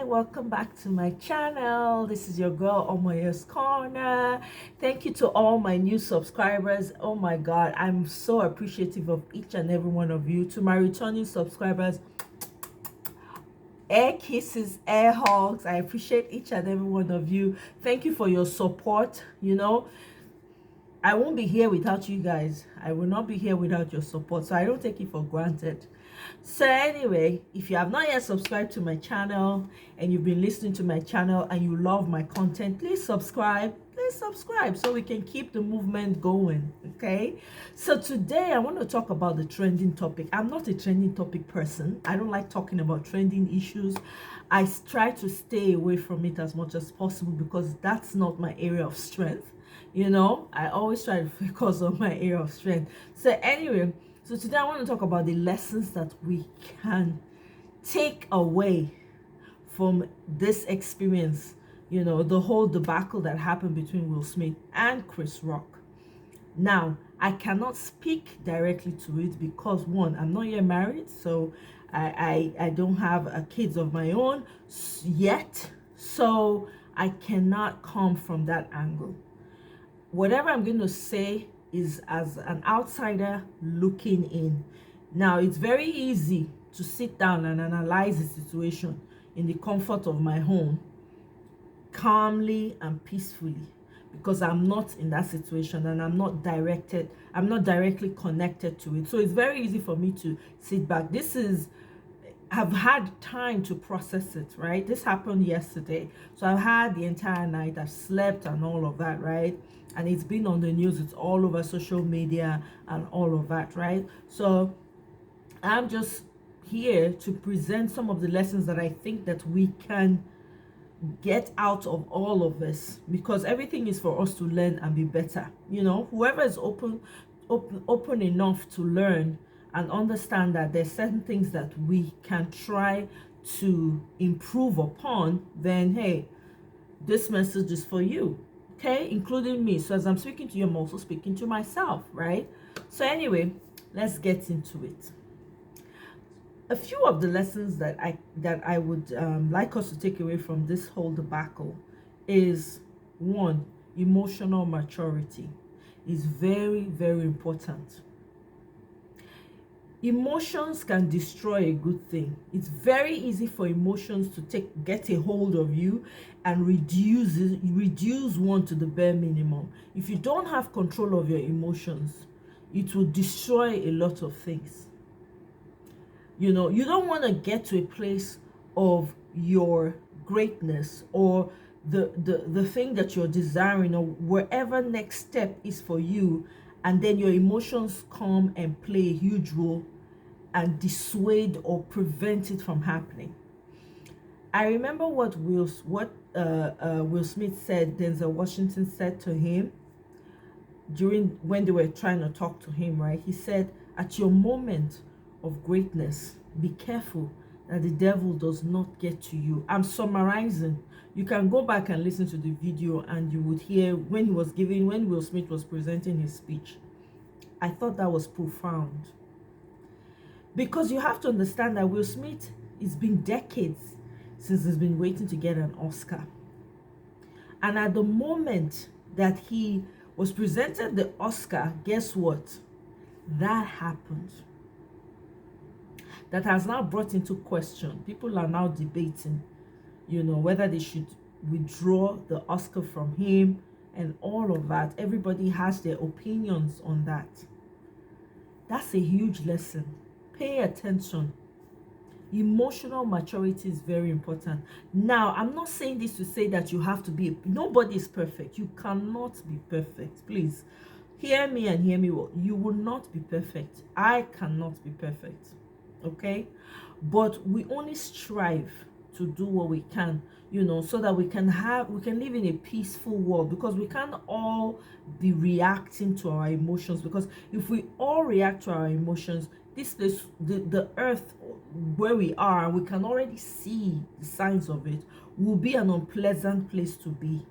welcome back to my channel. This is your girl Omoyo's Corner. Thank you to all my new subscribers. Oh my god, I'm so appreciative of each and every one of you. To my returning subscribers, air kisses, air hugs. I appreciate each and every one of you. Thank you for your support. I won't be here without you guys. I will not be here without your support, so I don't take it for granted. So anyway, if you have not yet subscribed to my channel and you've been listening to my channel and you love my content, please subscribe so we can keep the movement going. Okay, so today I want to talk about the trending topic. I'm not a trending topic person. I don't like talking about trending issues. I try to stay away from it as much as possible because that's not my area of strength. I always try to focus on my area of strength. So anyway, so today I want to talk about the lessons that we can take away from this experience, the whole debacle that happened between Will Smith and Chris Rock. Now, I cannot speak directly to it because one, I'm not yet married, so I don't have kids of my own yet, so I cannot come from that angle. Whatever I'm going to say is as an outsider looking in. Now, it's very easy to sit down and analyze the situation in the comfort of my home, calmly and peacefully, because I'm not in that situation and I'm not directly connected to it. So it's very easy for me to sit back. I've had time to process it, right? This happened yesterday. So I've had the entire night, I've slept and all of that, right? And it's been on the news, it's all over social media and all of that, right? So I'm just here to present some of the lessons that I think that we can get out of all of this, because everything is for us to learn and be better. Whoever is open enough to learn and understand that there's certain things that we can try to improve upon, then hey, this message is for you, okay, including me. So as I'm speaking to you, I'm also speaking to myself, right? So anyway, let's get into it. A few of the lessons that I would like us to take away from this whole debacle is, one, emotional maturity is very, very important. Emotions can destroy a good thing. It's very easy for emotions to get a hold of you and reduce one to the bare minimum. If you don't have control of your emotions, it will destroy a lot of things. You don't want to get to a place of your greatness or the thing that you're desiring or wherever next step is for you, and then your emotions come and play a huge role and dissuade or prevent it from happening. I remember what Will Smith said, Denzel Washington said to him when they were trying to talk to him, right? He said, at your moment of greatness, be careful that the devil does not get to you. I'm summarizing. You can go back and listen to the video and you would hear when Will Smith was presenting his speech. I thought that was profound. Because you have to understand that Will Smith, it's been decades since he's been waiting to get an Oscar. And at the moment that he was presented the Oscar, guess what? That happened. That has now brought into question. People are now debating, whether they should withdraw the Oscar from him and all of that. Everybody has their opinions on that. That's a huge lesson. Pay attention. Emotional maturity is very important. Now, I'm not saying this to say that you have to be, nobody is perfect. You cannot be perfect. Please hear me and hear me well. You will not be perfect. I cannot be perfect. Okay? But we only strive to do what we can, so that we can live in a peaceful world, because we can't all be reacting to our emotions. Because if we all react to our emotions, this place, the earth where we are, we can already see the signs of it, will be an unpleasant place to be.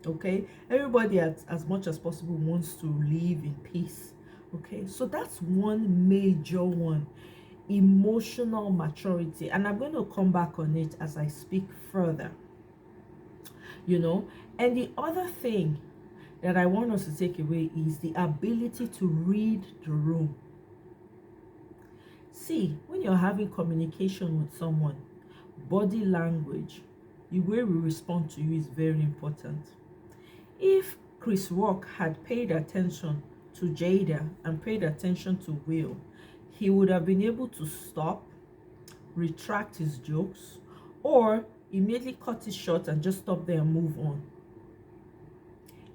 Okay, everybody as much as possible wants to live in peace. Okay, so that's one major one. emotional maturity. And I'm going to come back on it as I speak further. And the other thing that I want us to take away is the ability to read the room. See, when you're having communication with someone, body language, the way we respond to you is very important. If Chris Rock had paid attention to Jada and paid attention to Will, he would have been able to stop, retract his jokes, or immediately cut it short and just stop there and move on.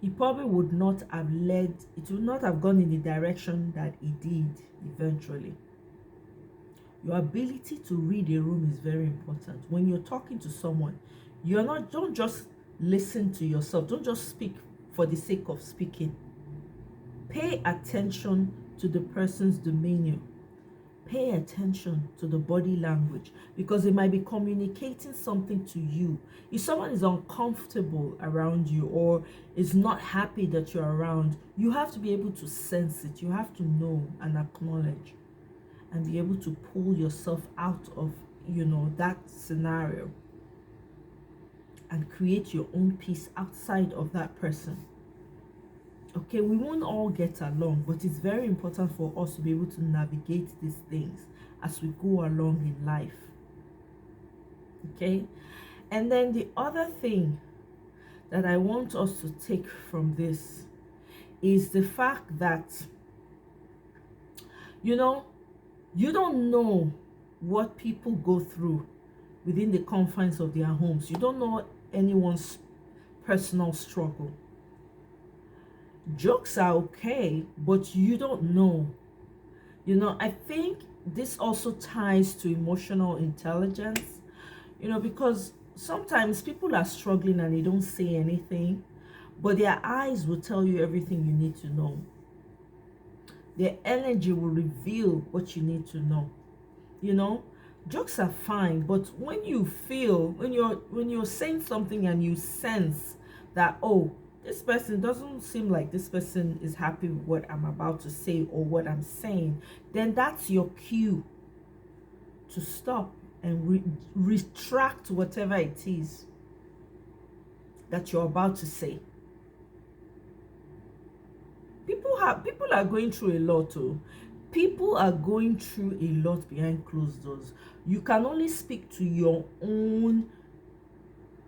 It probably would not have gone in the direction that it did eventually. Your ability to read a room is very important. When you're talking to someone, don't just listen to yourself. Don't just speak for the sake of speaking. Pay attention to the person's demeanor. Pay attention to the body language, because it might be communicating something to you. If someone is uncomfortable around you or is not happy that you're around, you have to be able to sense it. You have to know and acknowledge and be able to pull yourself out of, that scenario and create your own peace outside of that person. Okay, we won't all get along, but it's very important for us to be able to navigate these things as we go along in life. Okay, and then the other thing that I want us to take from this is the fact that, you don't know what people go through within the confines of their homes. You don't know anyone's personal struggle. Jokes are okay, but you don't know. I think this also ties to emotional intelligence, because sometimes people are struggling and they don't say anything, but their eyes will tell you everything you need to know. Their energy will reveal what you need to know. Jokes are fine, but when you're saying something and you sense that, oh, this person doesn't seem like this person is happy with what I'm about to say or what I'm saying, then that's your cue to stop and retract whatever it is that you're about to say. People are going through a lot too. People are going through a lot behind closed doors. You can only speak to your own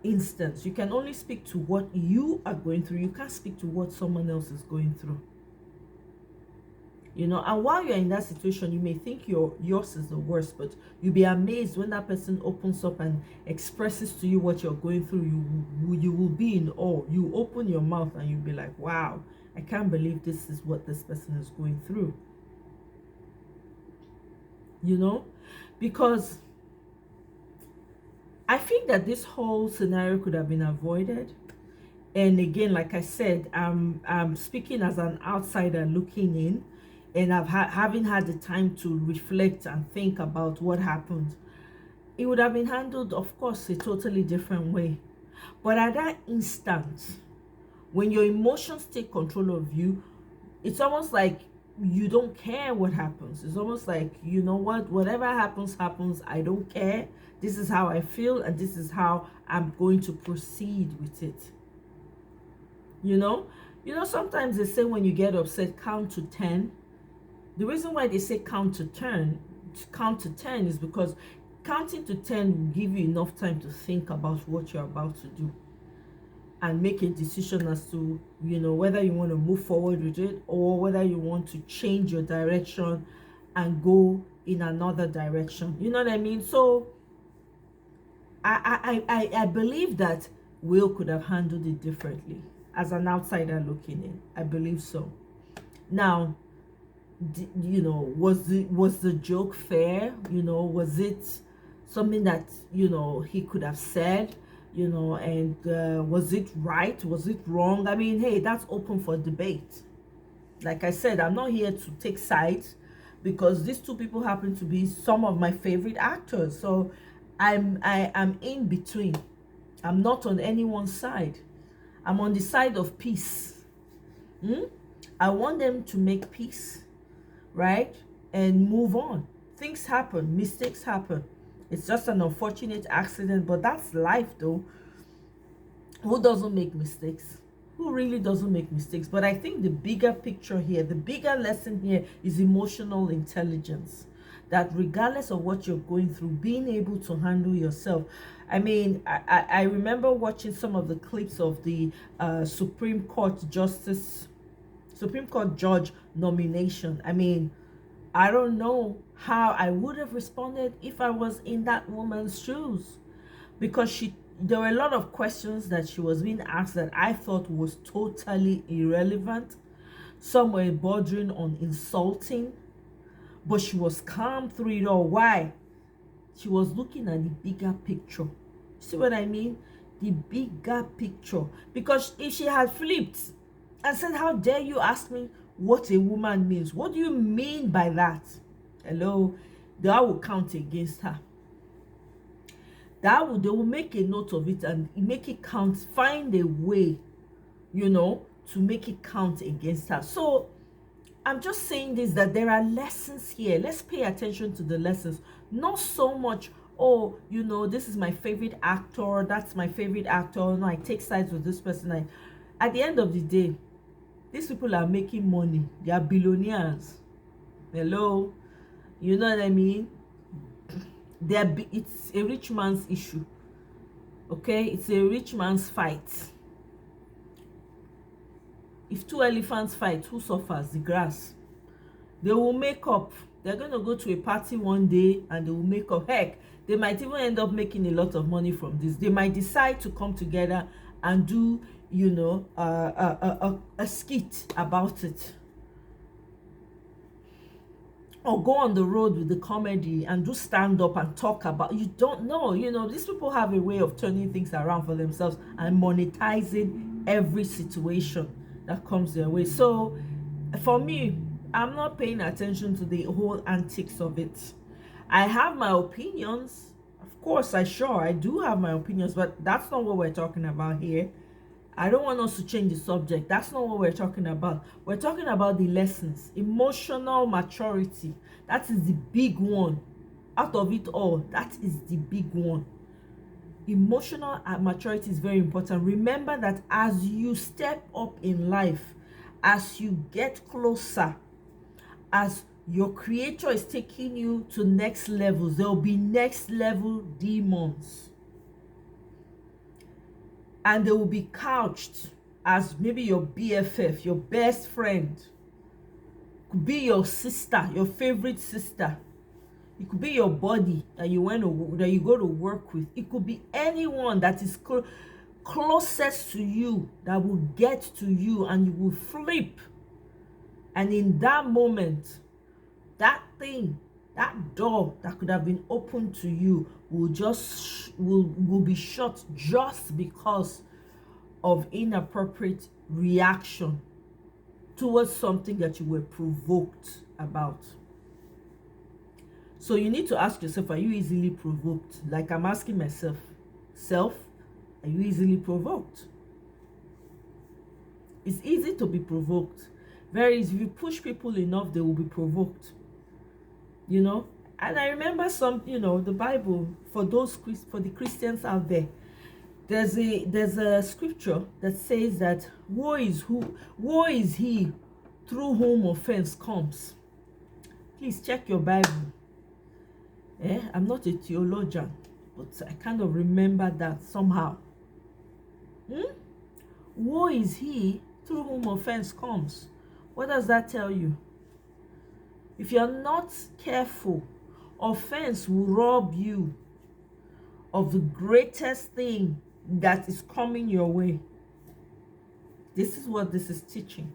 instance. You can only speak to what you are going through. You can't speak to what someone else is going through. And while you're in that situation, you may think yours is the worst, but you'll be amazed when that person opens up and expresses to you what you're going through. You will be in awe. You open your mouth and you'll be like, wow, I can't believe this is what this person is going through. Because I think that this whole scenario could have been avoided. And again, like I said, I'm speaking as an outsider looking in, and having had the time to reflect and think about what happened. It would have been handled, of course, a totally different way. But at that instant, when your emotions take control of you, it's almost like you don't care what happens. It's almost like, whatever happens, I don't care. This is how I feel, and this is how I'm going to proceed with it. Sometimes they say when you get upset, count to 10. The reason why they say count to 10 is because counting to 10 will give you enough time to think about what you're about to do and make a decision as to, whether you want to move forward with it or whether you want to change your direction and go in another direction. You know what I mean? So I believe that Will could have handled it differently. As an outsider looking in, I believe so. Now, was the joke fair? Was it something that he could have said? And was it right? Was it wrong? I mean, hey, that's open for debate. Like I said, I'm not here to take sides, because these two people happen to be some of my favorite actors. So I'm in between. I'm not on anyone's side. I'm on the side of peace. I want them to make peace, right? And move on. things happen, mistakes happen. It's just an unfortunate accident, but that's life though. Who doesn't make mistakes? Who really doesn't make mistakes? But I think the bigger picture here, the bigger lesson here is emotional intelligence. That regardless of what you're going through, being able to handle yourself. I mean, I remember watching some of the clips of the Supreme Court Judge nomination. I mean, I don't know how I would have responded if I was in that woman's shoes, because there were a lot of questions that she was being asked that I thought was totally irrelevant. Some were bordering on insulting, but she was calm through it all. Why? She was looking at the bigger picture. See what I mean? The bigger picture. Because if she had flipped and said, how dare you ask me what a woman means? What do you mean by that? Hello? That will count against her. They will make a note of it and make it count, find a way, to make it count against her. So I'm just saying this, that there are lessons here. Let's pay attention to the lessons. Not so much, oh, this is my favorite actor, that's my favorite actor. No, I take sides with this person. At the end of the day, these people are making money. They are billionaires. Hello? You know what I mean? It's a rich man's issue. Okay? It's a rich man's fight. If two elephants fight, who suffers? The grass. They will make up. They're going to go to a party one day and they will make up. Heck, they might even end up making a lot of money from this. They might decide to come together and do, a skit about it. Or go on the road with the comedy and do stand up and talk about. You don't know. These people have a way of turning things around for themselves and monetizing every situation that comes their way. So for me, I'm not paying attention to the whole antics of it. I have my opinions. Of course, I do have my opinions, but that's not what we're talking about here. I don't want us to change the subject. That's not what we're talking about. We're talking about the lessons. Emotional maturity. That is the big one. Out of it all, that is the big one. Emotional maturity is very important. Remember that as you step up in life, as you get closer, as your creator is taking you to next levels, there will be next level demons. And they will be couched as maybe your BFF, your best friend. Could be your sister, your favorite sister. It could be your buddy that you go to work with. It could be anyone that is closest to you that will get to you, and you will flip. And in that moment, that thing, that door that could have been opened to you will be shut just because of inappropriate reaction towards something that you were provoked about. So you need to ask yourself, are you easily provoked? Like I'm asking myself, are you easily provoked? It's easy to be provoked. Very easy. If you push people enough, they will be provoked. And I remember the Bible, for the Christians out there, there's a scripture that says that woe is he through whom offense comes. Please check your Bible. I'm not a theologian, but I kind of remember that somehow. Woe is he through whom offense comes. What does that tell you? If you're not careful, offense will rob you of the greatest thing that is coming your way. This is what this is teaching.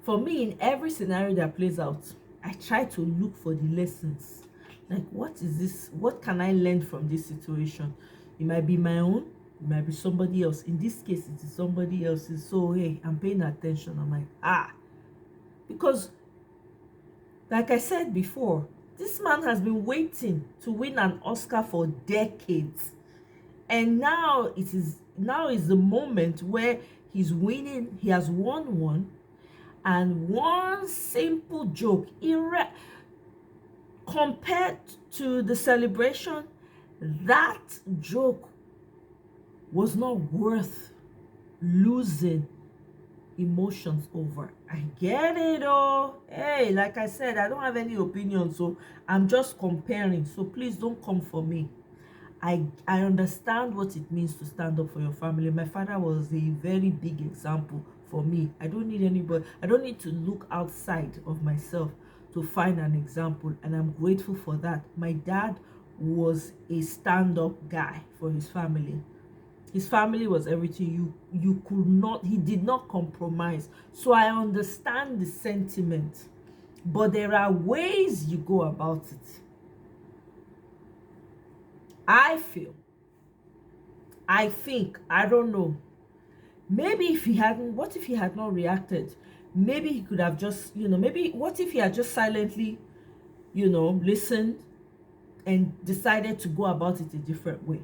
For me, in every scenario that plays out, I try to look for the lessons. Like, what is this? What can I learn from this situation? It might be my own. It might be somebody else. In this case, it is somebody else's. So, hey, I'm paying attention. I'm like, because like I said before, this man has been waiting to win an Oscar for decades. And now is the moment where he's winning. He has won one. And one simple joke. Compared to the celebration, that joke was not worth losing emotions over. I get it. Oh, hey, like I said, I don't have any opinion, so I'm just comparing. So please don't come for me. I understand what it means to stand up for your family. My father was a very big example for me. I don't need anybody. I don't need to look outside of myself to find an example, and I'm grateful for that. My dad was a stand-up guy for his family. His family was everything. You could not, he did not compromise. So I understand the sentiment, but there are ways you go about it. I think, I don't know. Maybe if he hadn't, what if he had not reacted? Maybe he could have just, maybe what if he had just silently, listened and decided to go about it a different way?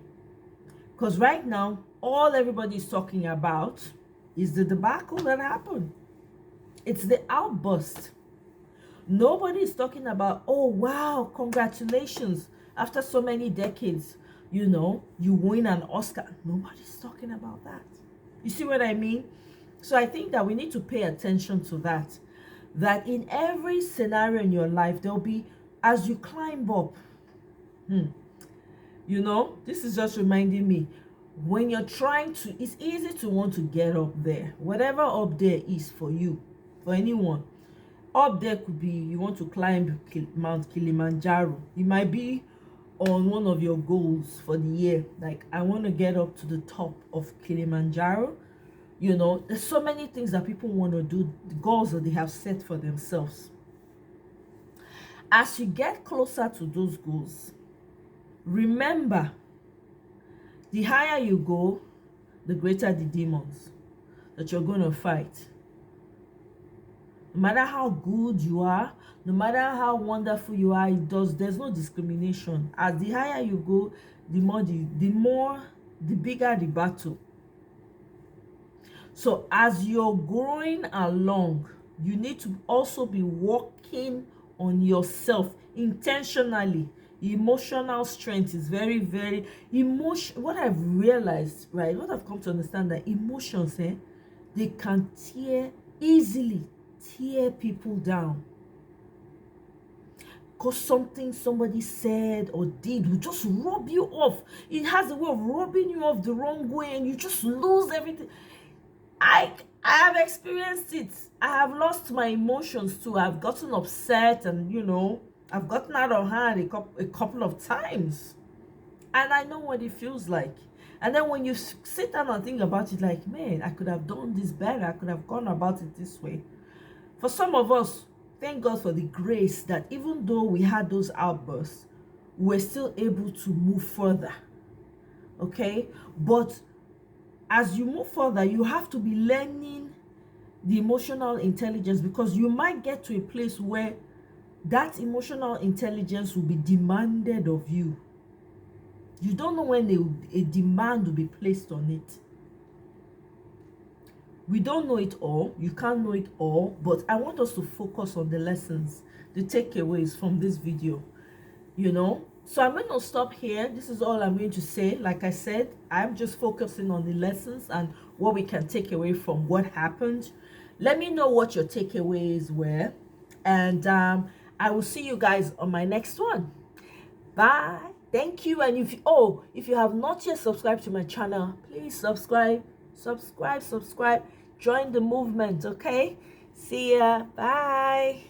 Because right now, all everybody is talking about is the debacle that happened. It's the outburst. Nobody is talking about, oh, wow, congratulations. After so many decades, you win an Oscar. Nobody's talking about that. You see what I mean? So I think that we need to pay attention to that. That in every scenario in your life, there'll be, as you climb up, this is just reminding me, when you're trying to, it's easy to want to get up there. Whatever up there is for you, for anyone. Up there could be, you want to climb Mount Kilimanjaro. It might be on one of your goals for the year. Like, I want to get up to the top of Kilimanjaro. There's so many things that people want to do, the goals that they have set for themselves. As you get closer to those goals, remember, the higher you go, the greater the demons that you're going to fight. No matter how good you are, no matter how wonderful you are, there's no discrimination. As the higher you go, the bigger the battle. So as you're growing along, you need to also be working on yourself intentionally. Emotional strength is very, very what I've realized, right? What I've come to understand, that emotions, they can easily tear people down. Because something somebody said or did will just rub you off. It has a way of rubbing you off the wrong way, and you just lose everything. I have experienced it. I have lost my emotions too. I've gotten upset, and I've gotten out of hand a couple of times, and I know what it feels like. And then when you sit down and think about it, like, man, I could have done this better. I could have gone about it this way. For some of us, thank God for the grace that even though we had those outbursts, we're still able to move further. Okay? But as you move further, you have to be learning the emotional intelligence, because you might get to a place where that emotional intelligence will be demanded of you. You don't know when a demand will be placed on it. We don't know it all. You can't know it all. But I want us to focus on the lessons, the takeaways from this video. So I'm going to stop here. This is all I'm going to say. Like I said, I'm just focusing on the lessons and what we can take away from what happened. Let me know what your takeaways were. And I will see you guys on my next one. Bye. Thank you. And if you have not yet subscribed to my channel, please subscribe. Join the movement, okay? See ya. Bye.